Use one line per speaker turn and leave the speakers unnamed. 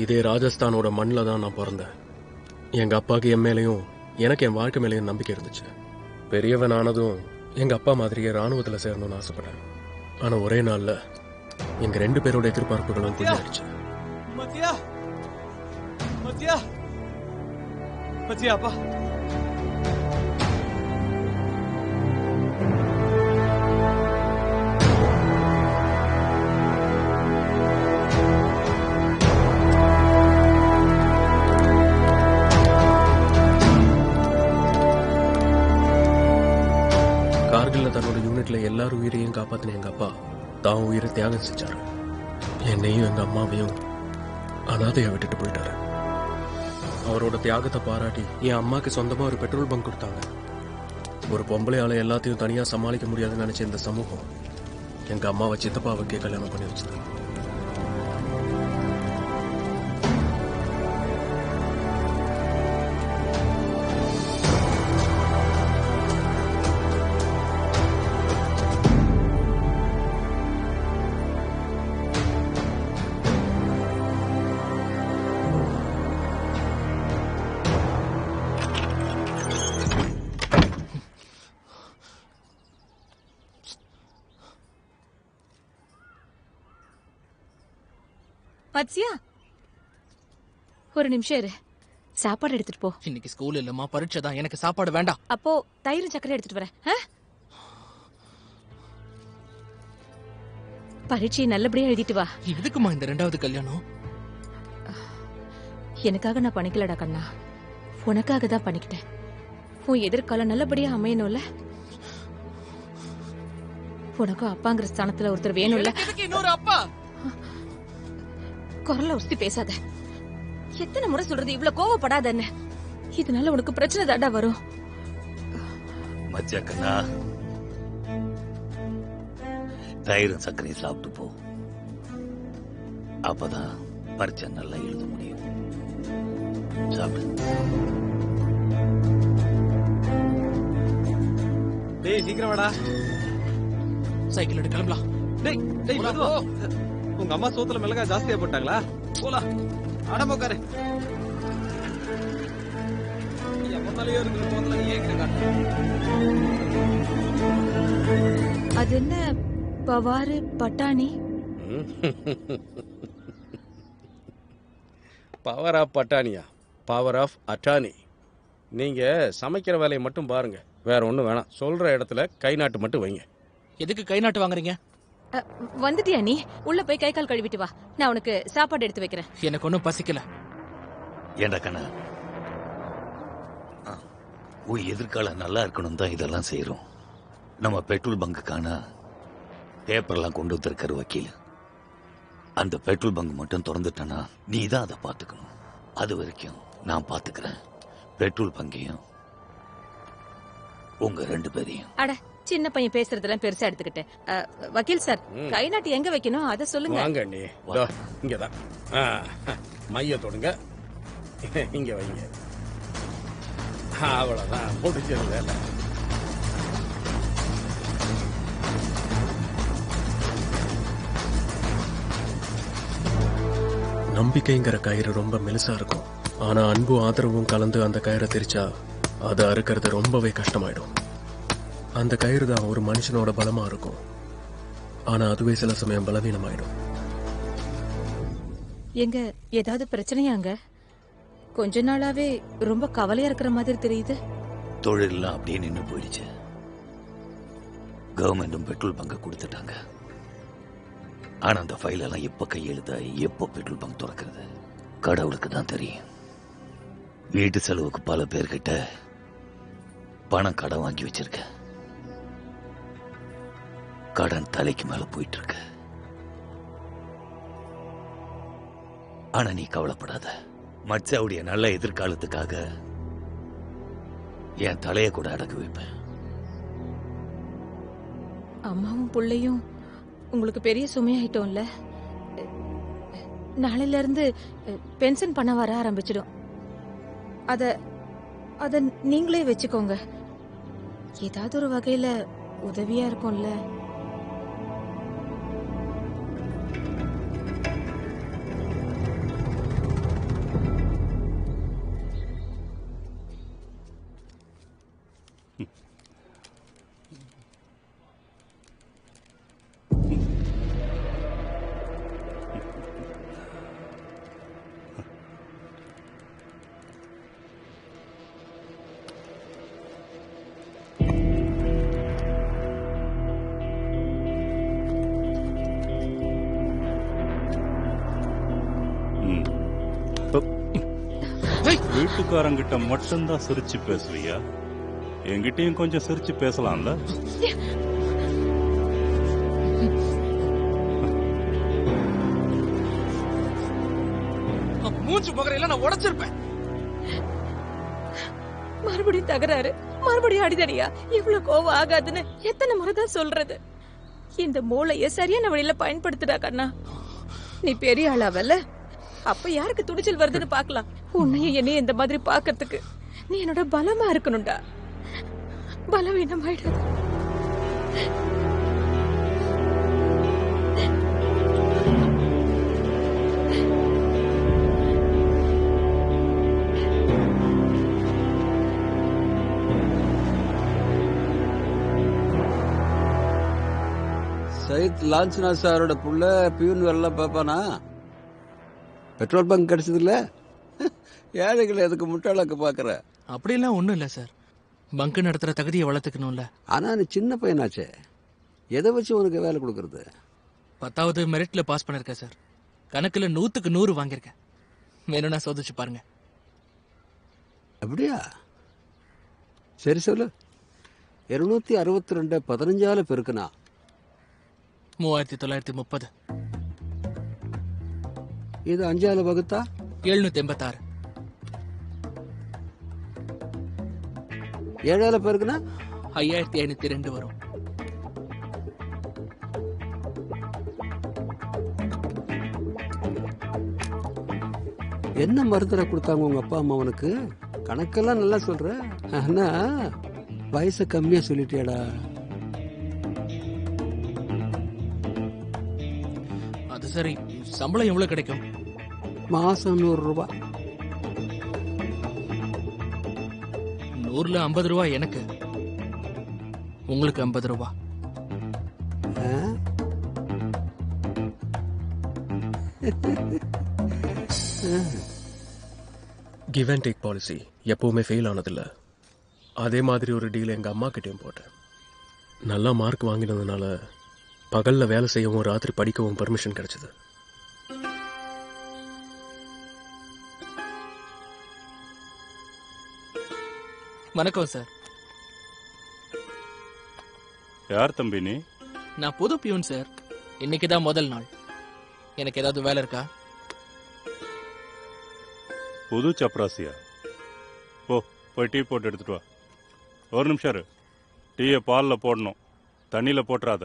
இதே ராஜஸ்தானோட மண்ணில் தான் நான் பிறந்தேன். எங்க அப்பாவுக்கு என் மேலேயும் எனக்கு என் வாழ்க்கை மேலேயும் நம்பிக்கை இருந்துச்சு. பெரியவன் ஆனதும் எங்க அப்பா மாதிரியே ராணுவத்தில் சேரணும்னு ஆசைப்பட்டேன். ஆனா ஒரே நாள்ல எங்க 2 பேரோட எதிர்பார்ப்புகளும் புரியாயிடுச்சு.
மத்தியா மத்தியா மத்தியா அப்பா
கார்கில்ல தன்னோட யூனிட்ல எல்லாரும் உயிரையும் காப்பாத்தின எங்க அப்பா தான் உயிரை தியாகம் செஞ்சாரு. என்னையும் எங்க அம்மாவையும் அனாதையா விட்டுட்டு போயிட்டாரு. அவரோட தியாகத்தை பாராட்டி என் அம்மாக்கு சொந்தமா ஒரு பெட்ரோல் பங்க் கொடுத்தாங்க. ஒரு பொம்பளையால எல்லாத்தையும் தனியா சமாளிக்க முடியாதுன்னு நினைச்ச இந்த சமூகம் எங்க அம்மாவை சித்தப்பாவுக்கே கல்யாணம் பண்ணி வச்சது.
மத்சியா, ஒரு நிமிஷம் இரு. சாப்பாடு எடுத்துட்டு போ.
இன்னைக்கு ஸ்கூல் இல்லம்மா, பரீட்சை தான். எனக்கு சாப்பாடு வேண்டாம்.
அப்போ தயிர் சக்கரை எடுத்துட்டு வரேன். பரீட்சையை நல்லபடியா எழுதிட்டு வா.
எதுக்குமா இந்த 2வது கல்யாணம்?
எனக்காக நான் பண்ணிக்கலடா கண்ணா, உனக்காக தான் பண்ணிக்கிட்டேன். உன் எதிர்காலம் நல்லபடியா அமையணும்ல. உனக்கும் அப்பாங்கிற ஸ்தானத்துல ஒருத்தர் வேணும்ல.
இன்னொரு அப்பா.
குரல உஸ்தி பேசாத. எத்தனை முறை சொல்றது இவ்வளவு கோவப்படாதன்னு. இதனால உனக்கு பிரச்சனை தாண்டா வரும்.
மச்சா கண்ணா, தயிரும் சர்க்கரையும் சாப்பிட்டு போ. அப்பதான் பரீட்சை நல்லா எழுத முடியும். சாப்பிடு.
டேய் சீக்கிரம் வாடா.
சைக்கிள் எடுத்து கிளம்பலாம்.
டேய் டேய் மெதுவா. உங்க அம்மா சோத்துல மிளகாய் ஜாஸ்தியா போட்டாங்களா? போலாம். ஆடமா உட்காரு. எம்மத்தாலேயே இருக்கிற சோத்துல நீ ஏன் காட்டு?
அது என்ன பவாரு பட்டாணி?
பவர் ஆஃப் பட்டாணியா? பவர் ஆஃப் அட்டானி. நீங்க சமைக்கிற வேலையை மட்டும் பாருங்க, வேற ஒன்றும் வேணாம். சொல்ற இடத்துல கை நாட்டு மட்டும் வைங்க.
எதுக்கு கை நாட்டு வாங்குறீங்க?
வந்துட்டியா நீ? உள்ள போய் கை கால் கழுவிட்டு வா, நான் உனக்கு சாப்பாடு எடுத்து வைக்கிறேன்.
எனக்கு ஒன்னும் பசிக்கல.
ஏண்டா கண்ணா, உன் எதிர்காலம் நல்லா இருக்கணும் தான் இதெல்லாம் செய்யறோம். நம்ம பெட்ரோல் பங்குக்கான பேப்பர்லாம் கொண்டு வந்திருக்கிற வக்கீல், அந்த பெட்ரோல் பங்க் மட்டும் திறந்துட்டனா நீ தான் அதை பார்த்துக்கணும். அது வரைக்கும் நான் பார்த்துக்கிறேன் பெட்ரோல் பங்கையும் உங்க 2 பேரையும்.
அட, சின்ன பையன் பேசுறதெல்லாம் பெருசா எடுத்துக்கிட்டு. வக்கீல் சார், கை நாட்டி எங்க வைக்கணும் அதை சொல்லுங்க.
வாங்க நீ, இங்கதான். மைய தொடுங்க, இங்க வைங்க. அவ்வளவுதான், முடிஞ்சது வேலை.
நம்பிக்கைங்கிற கயிறு ரொம்ப மெலிசா இருக்கும். ஆனா அன்பும் ஆதரவும் கலந்து அந்த கயிறை திரிச்சா அதை அறுக்கிறது ரொம்பவே கஷ்டமாயிடும். அந்த கயிறு தான் ஒரு மனுஷனோட பலமா இருக்கும். ஆனா அதுவே சில சமயம் பலவீனமாயிடும்.
எங்க ஏதாவது பிரச்சனையாங்க? கொஞ்ச நாளாவே ரொம்ப கவலையா இருக்கிற மாதிரி தெரியுது.
தொழிலெல்லாம் அப்படியே நின்று போயிடுச்சு. கவர்மெண்டும் பெட்ரோல் பங்கை கொடுத்துட்டாங்க. ஆனா அந்த ஃபைல் எல்லாம் எப்ப கையெழுத, எப்ப பெட்ரோல் பங்க் திறக்கிறது கடவுளுக்கு தான் தெரியும். வீட்டு செலவுக்கு பல பேர்கிட்ட பணம் கடன் வாங்கி வச்சிருக்க. கடன் தலைக்கு மேல போயிட்டு இருக்கு. ஆனா நீ கவலைப்படாத. மச்சாவுடைய நல்ல எதிர்காலத்துக்காக என் தலையை கூட அடகு வைப்பேன்.
அம்மாவும் பிள்ளையும் உங்களுக்கு பெரிய சுமையாயிட்டோம்ல. நாளையில இருந்து பென்ஷன் பணம் வர ஆரம்பிச்சிடும். அத நீங்களே வச்சுக்கோங்க. ஏதாவது ஒரு வகையில உதவியா இருக்கும்ல.
வீட்டுக்காரங்கிட்ட மட்டும்தான் சிரிச்சு பேசுவியா? என்கிட்டயும் கொஞ்சம் சிரிச்சு பேசலாம்ல?
மூச்சு முகரையில நான் உடைச்சிருப்பேன்.
மறுபடியும் தகராறு, மறுபடியும் அடிதடியா? இவ்வளவு கோவம் ஆகாதுன்னு எத்தனை முறைதான் சொல்றது? இந்த மூளைய சரியான வழியில பயன்படுத்துடா கண்ணா. நீ பெரிய ஆளாவல்ல, அப்ப யாருக்கு துணிச்சல் வருதுன்னு பாக்கலாம். உன்னையும் என்னையும் இந்த மாதிரி பாக்கிறதுக்கு நீ என்னோட பலமா இருக்கணும்டா. பலவீனம் ஆயிடாது.
சைத் லான்ச்னா சாரோட புள்ள பியூன் வேலை பார்ப்பானா? பெட்ரோல் பங்க் கிடைச்சது இல்ல? ஏழைகளை எதுக்கு முட்டாளாக்க பாக்குற?
அப்படிலாம் ஒண்ணும் இல்ல சார். பங்கு நடத்துற தகுதியை வளர்த்துக்கணும்ல.
ஆனா நீ சின்ன பையனாச்சே, எதை வச்சு உனக்கு வேலை கொடுக்கறது?
10வது மெரிட்ல பாஸ் பண்ணிருக்கேன் சார். கணக்குல 100க்கு 100 வாங்கியிருக்கேன். வேணும்னா சோதிச்சு பாருங்க.
அப்படியா? சரி சொல்லு. 262 15ஆல பெருக்குனா
3930.
இது 5ஆல வகுத்தா
786.
7ஆல பெருக்குனா
5502 வரும்.
என்ன மருந்துரை கொடுத்தாங்க உங்க அப்பா அம்மா உனக்கு? கணக்கெல்லாம் நல்லா சொல்ற, ஆனா வயசை கம்மியா சொல்லிட்டியாடா.
அது சரி, சம்பளம் எவ்வளவு கிடைக்கும்?
மாசம் 100 ரூபாய்.
100ல 50 ரூபாய் எனக்கு, உங்களுக்கு 50 ரூபாய்.
கிவ் அண்ட் டேக் பாலிசி எப்பவுமே ஃபெயில் ஆனதில்ல. அதே மாதிரி ஒரு டீல் எங்க அம்மா கிட்டயும் போட்டேன். நல்லா மார்க் வாங்கினதுனால பகல்ல வேலை செய்யவும் ராத்திரி படிக்கவும் பெர்மிஷன் கிடைச்சது.
வணக்கம் சார்.
யார் தம்பி நீ?
நான் புது பியூன் சார். இன்னைக்குதான் முதல் நாள். எனக்கு ஏதாவது வேலை இருக்கா?
புது சப்ராசியா? போய் டீ போட்டு எடுத்துட்டு வா. ஒரு நிமிஷம் இரு. டீயை பாலில் போடணும், தண்ணியில் போட்டுறாத.